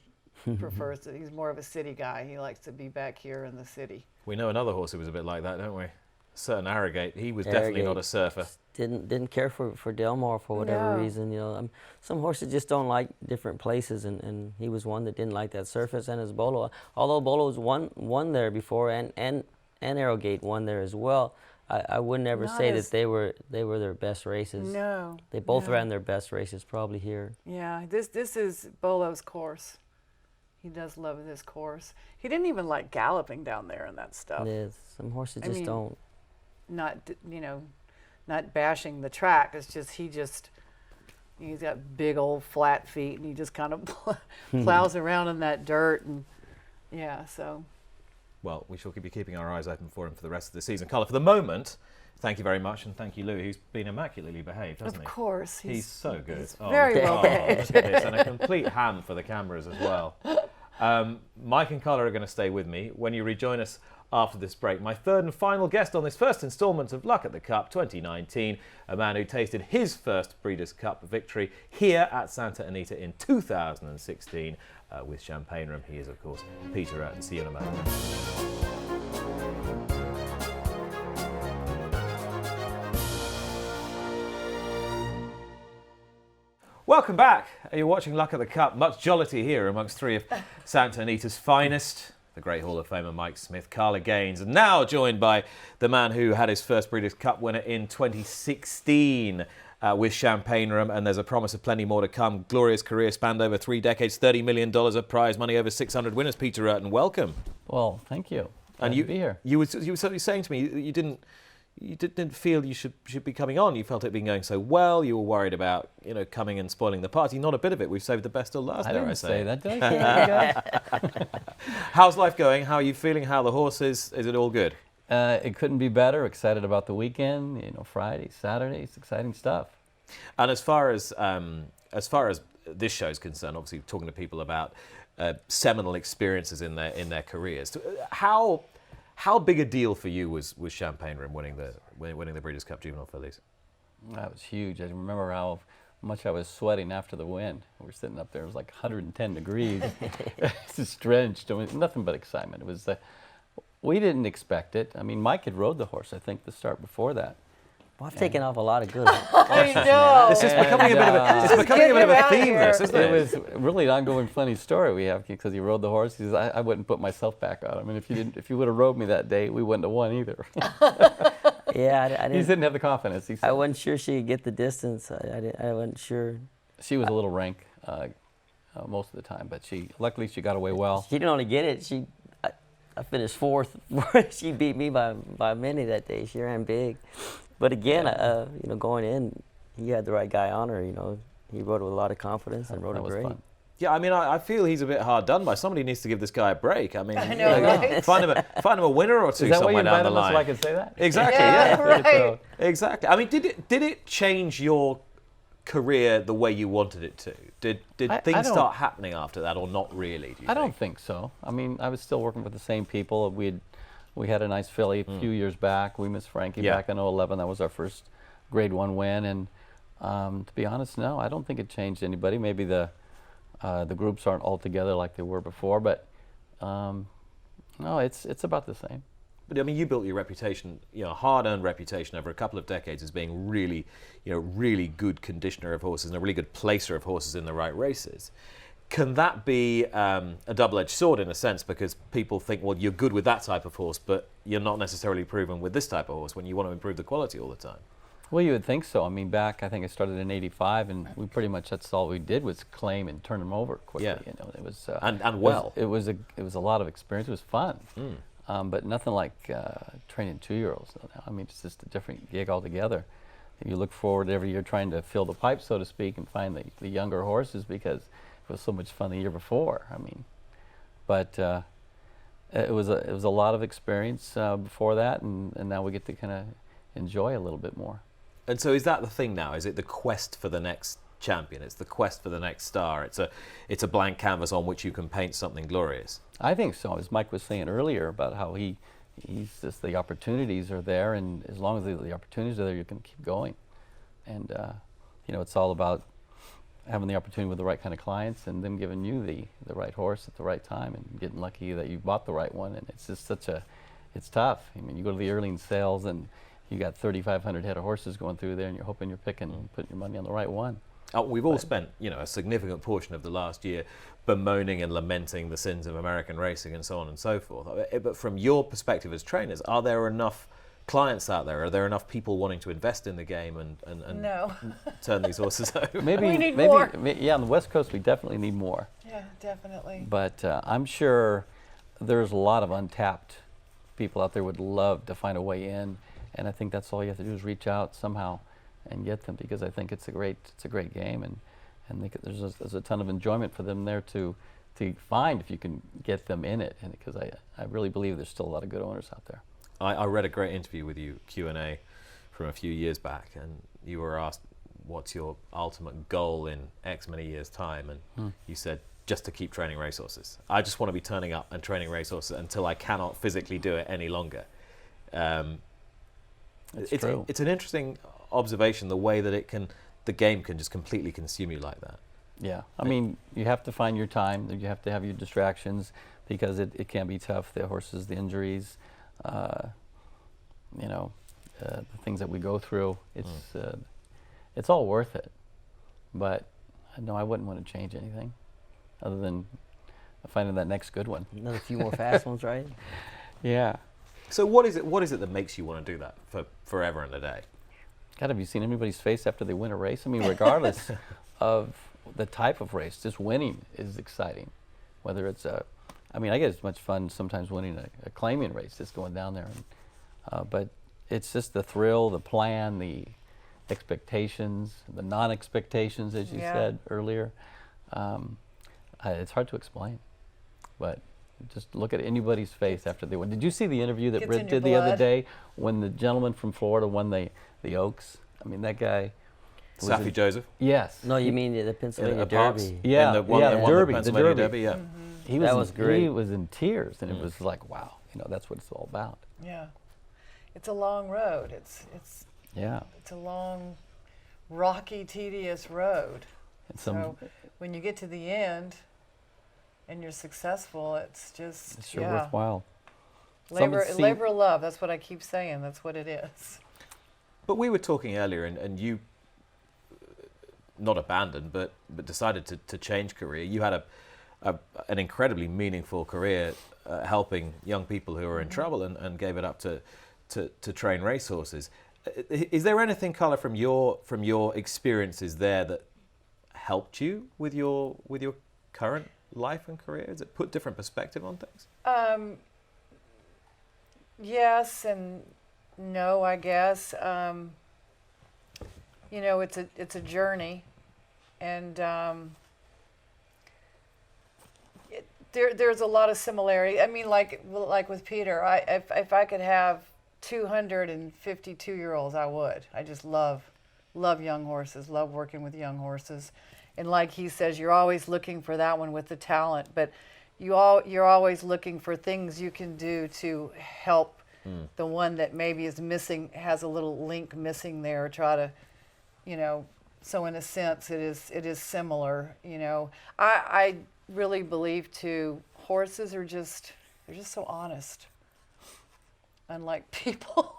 prefers he's more of a city guy. He likes to be back here in the city. We know another horse who was a bit like that, don't we? Certain Arrogate. He was definitely not a Arrogate. surfer. Didn't care for Del Mar for whatever No. reason. Some horses just don't like different places, and he was one that didn't like that surface. And his Bolo, although Bolo's won there before, and Arrogate won there as well, I would never Not say as- that they were their best races. No. They both no. ran their best races probably here. Yeah, this is Bolo's course. He does love this course. He didn't even like galloping down there and that stuff. Some horses I just mean, don't. Not bashing the track. It's just he's got big old flat feet, and he just kind of plows around in that dirt, and yeah. So Well, we shall be keeping our eyes open for him for the rest of the season. Carla, for the moment, thank you very much, and thank you, Lou. He's been immaculately behaved, hasn't of he? course He's so good. He's very well behaved. Look at this, and a complete ham for the cameras as well. Mike and Carla are going to stay with me when you rejoin us after this break. My third and final guest on this first instalment of Luck at the Cup 2019, a man who tasted his first Breeders' Cup victory here at Santa Anita in 2016 with Champagne Room. He is, of course, Peter Eurton. See you in a moment. Welcome back. You're watching Luck at the Cup. Much jollity here amongst three of Santa Anita's finest. The great Hall of Famer Mike Smith, Carla Gaines, and now joined by the man who had his first Breeders' Cup winner in 2016 with Champagne Room, and there's a promise of plenty more to come. Glorious career spanned over 3 decades, $30 million of prize money, over 600 winners. Peter Eurton, welcome. Well, thank you. And Glad you to be here. You were certainly saying to me you didn't feel you should be coming on. You felt it been going so well. You were worried about coming and spoiling the party. Not a bit of it. We've saved the best till last. I dare didn't I say say that, did I? Good. How's life going? How are you feeling? How are the horses? Is it all good? It couldn't be better. Excited about the weekend. Friday, Saturday. It's exciting stuff. And as far as this show is concerned, obviously talking to people about seminal experiences in their careers. How big a deal for you was Champagne Room winning the Breeders' Cup Juvenile Fillies? That was huge. I remember how much I was sweating after the win. We were sitting up there. It was like 110 degrees. Just drenched. I mean, nothing but excitement. It was. We didn't expect it. I mean, Mike had rode the horse, I think, the start before that. Well, I've taken off a lot of good. I know. This is becoming a bit of a out theme. here. This, isn't It it? was really an ongoing funny story we have because he rode the horse. He says, I wouldn't put myself back on him. And if you would have rode me that day, we wouldn't have won either. Yeah, I He didn't. didn't have the confidence. He said. I wasn't sure she could get the distance. I wasn't sure. She was a little rank most of the time, but luckily she got away well. She didn't only get it. I finished fourth. She beat me by many that day. She ran big, but again, going in, he had the right guy on her. He rode with a lot of confidence and rode That it was great. fun. Yeah, I mean, I feel he's a bit hard done by. Somebody needs to give this guy a break. I mean, I know, right? find him a winner or two Is that why you somewhere down invited the us line. so I could say that? Exactly. Yeah, Yeah. right. Exactly. I mean, did it change your career the way you wanted it to? Did I things don't- start happening after that, or not really? Do you I don't think? think so. I mean, I was still working with the same people. We had a nice filly a few years back. We missed Frankie Yeah. back in 2011. That was our first Grade 1 win. And to be honest, no, I don't think it changed anybody. Maybe the groups aren't all together like they were before, but no, it's about the same. But I mean, you built your reputation, hard-earned reputation over a couple of decades as being really, really good conditioner of horses and a really good placer of horses in the right races. Can that be a double-edged sword in a sense, because people think, well, you're good with that type of horse, but you're not necessarily proven with this type of horse when you want to improve the quality all the time? Well, you would think so. I mean, I think I started in '85, and we pretty much that's all we did was claim and turn them over quickly. Yeah. It was And well. It was a lot of experience. It was fun, but nothing like training 2-year-olds. I mean, it's just a different gig altogether. You look forward every year trying to fill the pipe, so to speak, and find the younger horses because it was so much fun the year before. I mean, but it was a lot of experience before that, and now we get to kind of enjoy a little bit more. And so is that the thing now? Is it the quest for the next champion? It's the quest for the next star. It's a blank canvas on which you can paint something glorious. I think so. As Mike was saying earlier about how he's just the opportunities are there, and as long as the opportunities are there, you can keep going. And it's all about having the opportunity with the right kind of clients and them giving you the right horse at the right time and getting lucky that you bought the right one. And it's just it's tough. I mean, you go to the early sales and you got 3,500 head of horses going through there, and you're hoping you're putting your money on the right one. We've all spent, a significant portion of the last year bemoaning and lamenting the sins of American racing and so on and so forth. But from your perspective as trainers, are there enough clients out there? Are there enough people wanting to invest in the game and No. turn these horses over? We need more. Yeah, on the West Coast, we definitely need more. Yeah, definitely. But I'm sure there's a lot of untapped people out there would love to find a way in, and I think that's all you have to do is reach out somehow and get them, because I think it's a great game, and there's a ton of enjoyment for them there to find if you can get them in it, and because I really believe there's still a lot of good owners out there. I read a great interview with you, Q&A, from a few years back, and you were asked, what's your ultimate goal in X many years' time? And you said, just to keep training racehorses. I just want to be turning up and training racehorses until I cannot physically do it any longer. It's true. It's an interesting observation, the way that the game can just completely consume you like that. Yeah, I mean, you have to find your time. You have to have your distractions, because it can be tough. The horses, the injuries, the things that we go through. It's all worth it. But no, I wouldn't want to change anything, other than finding that next good one. Another few more fast ones, right? Yeah. So what is it that makes you want to do that for forever and a day? God, have you seen anybody's face after they win a race? I mean, regardless of the type of race, just winning is exciting. Whether it's I get as much fun sometimes winning a claiming race, just going down there. But it's just the thrill, the plan, the expectations, the non-expectations, as you said earlier. It's hard to explain, but just look at anybody's face after they win. Did you see the interview that Britt did the other day when the gentleman from Florida won the Oaks? I mean, that guy. Saffie Joseph? Yes. No, you mean the Pennsylvania Parks? Derby? Yeah, the one that won Derby, the the Pennsylvania Derby. Derby, yeah. He That was great. He was in tears, and it was like, wow, that's what it's all about. Yeah. It's a long road. It's Yeah. a long, rocky, tedious road. And So when you get to the end and you're successful, it's just it's sure worthwhile. labor Some labor of love. That's what I keep saying. That's what it is. But we were talking earlier, and you not abandoned, but decided to change career. You had an incredibly meaningful career helping young people who were in trouble, and gave it up to to train racehorses. Is there anything, Carla, from your experiences there that helped you with your current life and career? Has it put different perspective on things? Yes and no, I guess. You know, it's a journey, and there's a lot of similarity. I mean, like with Peter, if I could have 252-year-olds, I would. I just love young horses, love working with young horses. And like he says, you're always looking for that one with the talent, but you're always looking for things you can do to help the one that maybe is missing, has a little link missing there, try to, you know, so in a sense it is similar, you know. I really believe too, horses are just, they're just so honest, unlike people.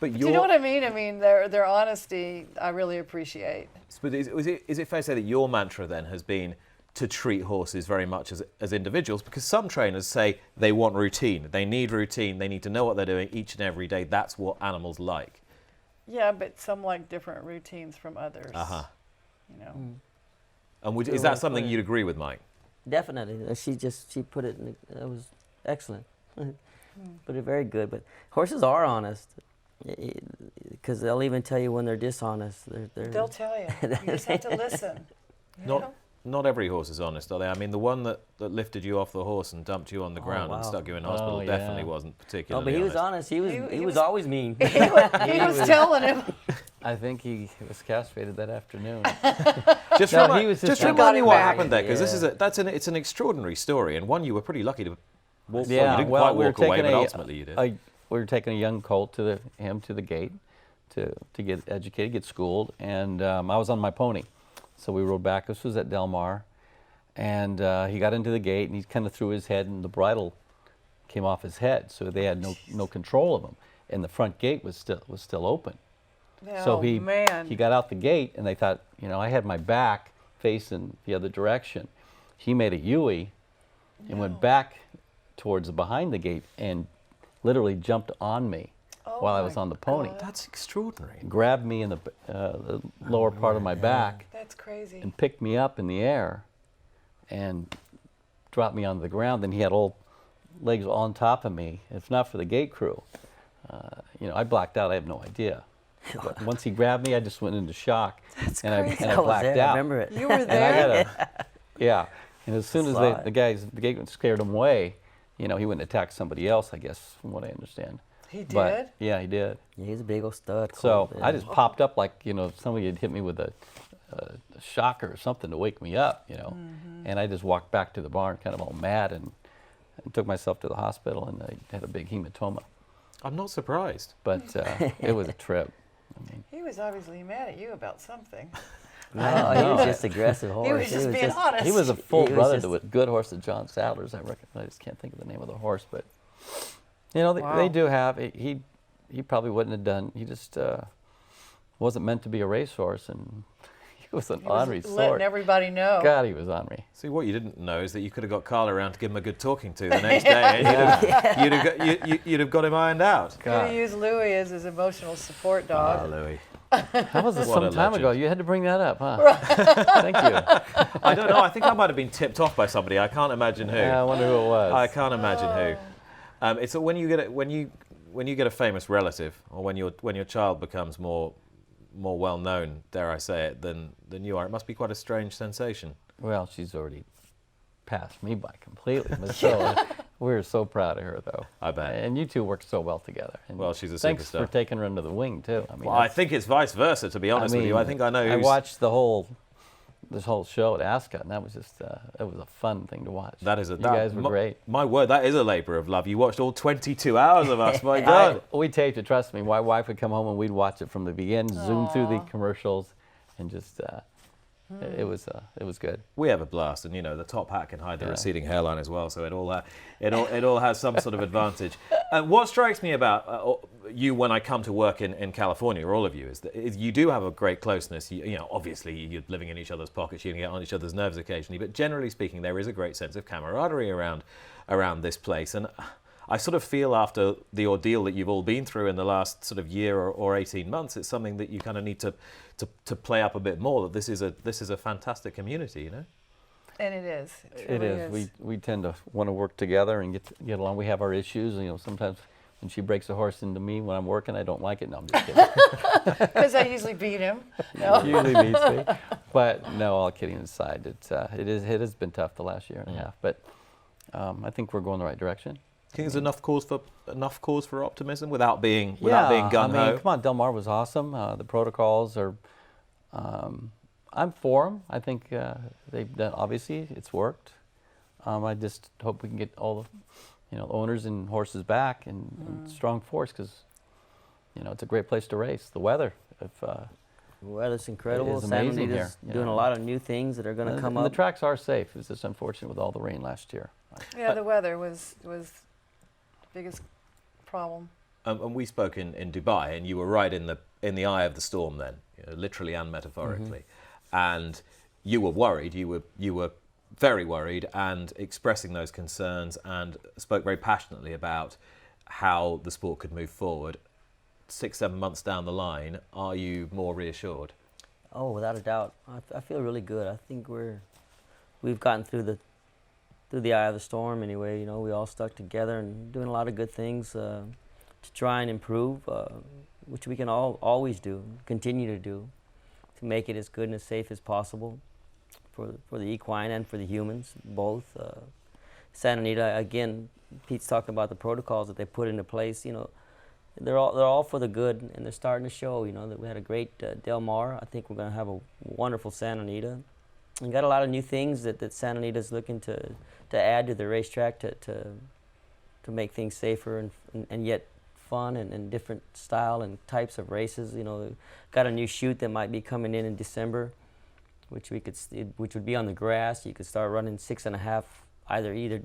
But Do you know what I mean? I mean, their honesty I really appreciate. But is it fair to say that your mantra then has been to treat horses very much as individuals? Because some trainers say they want routine, they need to know what they're doing each and every day. That's what animals like. Yeah, but some like different routines from others. You know. And is that something you'd agree with, Mike? Definitely. She put it. It was excellent. Put it very good. But horses are honest, because they'll even tell you when they're dishonest. They'll tell you. You just have to listen. You know? Not every horse is honest, are they? I mean, the one that lifted you off the horse and dumped you on the ground and stuck you in hospital definitely wasn't particularly but he was honest. He was always mean. He was telling him. I think he was castrated that afternoon. Just remind me what happened there, because it's an extraordinary story, and one you were pretty lucky to walk. Yeah, you didn't quite walk away, but ultimately you did. We were taking a young colt to the gate to get educated, get schooled, and I was on my pony. So we rode back. This was at Del Mar, and he got into the gate, and he kind of threw his head, and the bridle came off his head. So they had no control of him, and the front gate was still open. So he got out the gate, and they thought, you know, I had my back facing the other direction. He made a U-ey and went back towards behind the gate and literally jumped on me while I was on the pony. That's extraordinary. Grabbed me in the lower part of my back. That's crazy. And picked me up in the air and dropped me on the ground. Then he had all legs on top of me. If not for the gate crew, you know, I blacked out. I have no idea. But once he grabbed me, I just went into shock. That's and crazy. I blacked out. I remember it. You were And there. yeah. And as soon as the gate scared him away, you know, he went and attacked somebody else, I guess, from what I understand. He did? But, yeah, he did. Yeah, he's a big old stud. So I just popped up like, you know, somebody had hit me with a shocker or something to wake me up, you know. And I just walked back to the barn kind of all mad and took myself to the hospital, and I had a big hematoma. I'm not surprised. But it was a trip. I mean, He was obviously mad at you about something. No, he was just aggressive horse. He was just being honest. he was a full He was brother just- to a good horse to John Sadler's, I reckon. I just can't think of the name of the horse, but you know, Wow. they do have. He probably wouldn't have done. He just wasn't meant to be a racehorse, and he was an He was ornery letting sort. everybody know. God, he was ornery. See, what you didn't know is that you could have got Carla around to give him a good talking to the next day, and you'd have got him ironed out. Could have used Louis as his emotional support dog. Ah, Louis. That was What some a time ago. legend. You had to bring that up, huh? Thank you. I don't know. I think I might have been tipped off by somebody. I can't imagine who. Yeah, I wonder who it was. I can't imagine who. It's when you get a famous relative, or when your child becomes more well known, dare I say it, than you are. It must be quite a strange sensation. Well, she's already passed me by completely. But so, we're so proud of her, though. I bet. And you two work so well together. And Well, she's a thanks superstar. for taking her under the wing, too. I mean, Well, I think it's vice versa, to be honest with you. I think I know I who's... watched this whole show at Ascot, and that was just it was a fun thing to watch. You guys were great. My word, that is a labour of love. You watched all 22 hours of us, my God. We taped it, trust me. My wife would come home and we'd watch it from the beginning, zoom through the commercials, and just it was good. We have a blast, and you know the top hat can hide the receding hairline as well, so it all has some sort of advantage. What strikes me about you when I come to work in California, or all of you, is that you do have a great closeness. You know, obviously you're living in each other's pockets, you can get on each other's nerves occasionally, but generally speaking, there is a great sense of camaraderie around this place. And I sort of feel after the ordeal that you've all been through in the last sort of year or 18 months, it's something that you kind of need to play up a bit more, that this is a fantastic community, you know? And it is. It is. We tend to want to work together and get along. We have our issues, and sometimes when she breaks a horse into me when I'm working, I don't like it. No, I'm just kidding. Because I usually beat him. No. Usually beats me. But no, all kidding aside, it has been tough the last year and a half. But I think we're going the right direction. I think there's enough cause for optimism without being gung-ho. I mean, come on, Del Mar was awesome. The protocols are. I'm for them. I think they've done. Obviously, it's worked. I just hope we can get all the, owners and horses back and strong force, because, it's a great place to race. The weather, the weather's incredible. It is amazing here. Doing a lot of new things that are going to come up. The tracks are safe. It's just unfortunate with all the rain last year. Yeah, the weather was the biggest problem. And we spoke in Dubai, and you were right in the eye of the storm then, literally and metaphorically. And you were worried. You were very worried, and expressing those concerns, and spoke very passionately about how the sport could move forward. 6-7 months down the line, are you more reassured? Oh, without a doubt. I feel really good. I think we've gotten through the eye of the storm anyway. We all stuck together and doing a lot of good things to try and improve, which we can always do, continue to do, to make it as good and as safe as possible for the equine and for the humans, both. Santa Anita, again, Pete's talking about the protocols that they put into place. They're all for the good, and they're starting to show. That we had a great Del Mar. I think we're going to have a wonderful Santa Anita. And got a lot of new things that Santa Anita's looking to add to the racetrack to make things safer and yet fun and different style and types of races. Got a new chute that might be coming in December, which would be on the grass. You could start running 6.5. Either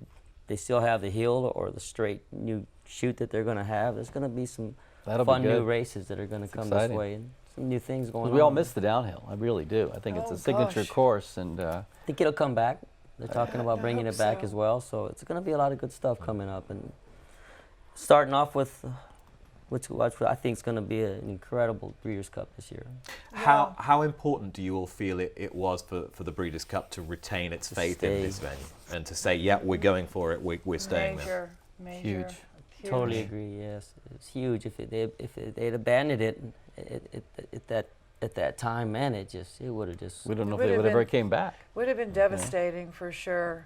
they still have the hill or the straight new chute that they're going to have. There's going to be some fun new races that are going to come this way, and some new things going on. We all miss the downhill. I really do. I think it's a signature course, and I think it'll come back. They're talking about bringing it back as well, so it's going to be a lot of good stuff coming up. And starting off with which I think is going to be an incredible Breeders' Cup this year. How important do you all feel it was for the Breeders' Cup to retain its faith in this venue and to say, yeah, we're going for it, we're staying there? Major. Huge. Totally agree. Yes, it's huge. If they'd abandoned it at that time, man, it would have just. We don't know if they would ever came back. Would have been devastating for sure.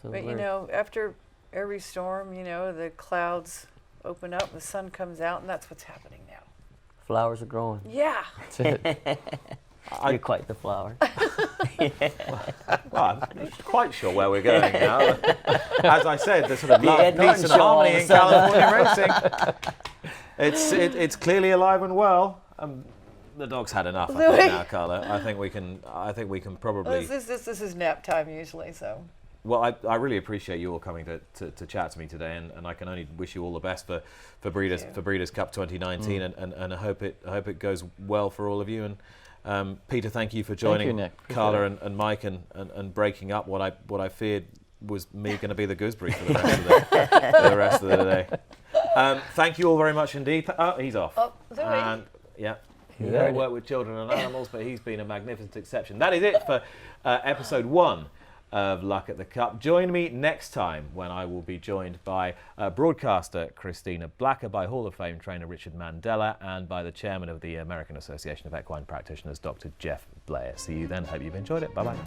So but after every storm, the clouds open up, the sun comes out, and that's what's happening now. Flowers are growing. Yeah. That's it. You're quite the flower. Well, I'm not quite sure where we're going now. As I said, the sort of love, peace and harmony in California racing. It's clearly alive and well. The dog's had enough I think, now, Carla. I think we can probably. This is nap time usually, so. Well, I really appreciate you all coming to chat to me today, and I can only wish you all the best for Breeders' Cup 2019, and I hope it goes well for all of you. And Peter, thank you for joining. Thank you, Nick. Carla and Mike and breaking up what I feared was me going to be the gooseberry for the rest of the day. Thank you all very much indeed. He's off. Oh, Zoe. Yeah. He doesn't work with children and animals, but he's been a magnificent exception. That is it for episode 1 of Luck at the Cup. Join me next time when I will be joined by broadcaster Christina Blacker, by Hall of Fame trainer Richard Mandela, and by the chairman of the American Association of Equine Practitioners, Dr. Jeff Blair. See you then. Hope you've enjoyed it. Bye-bye.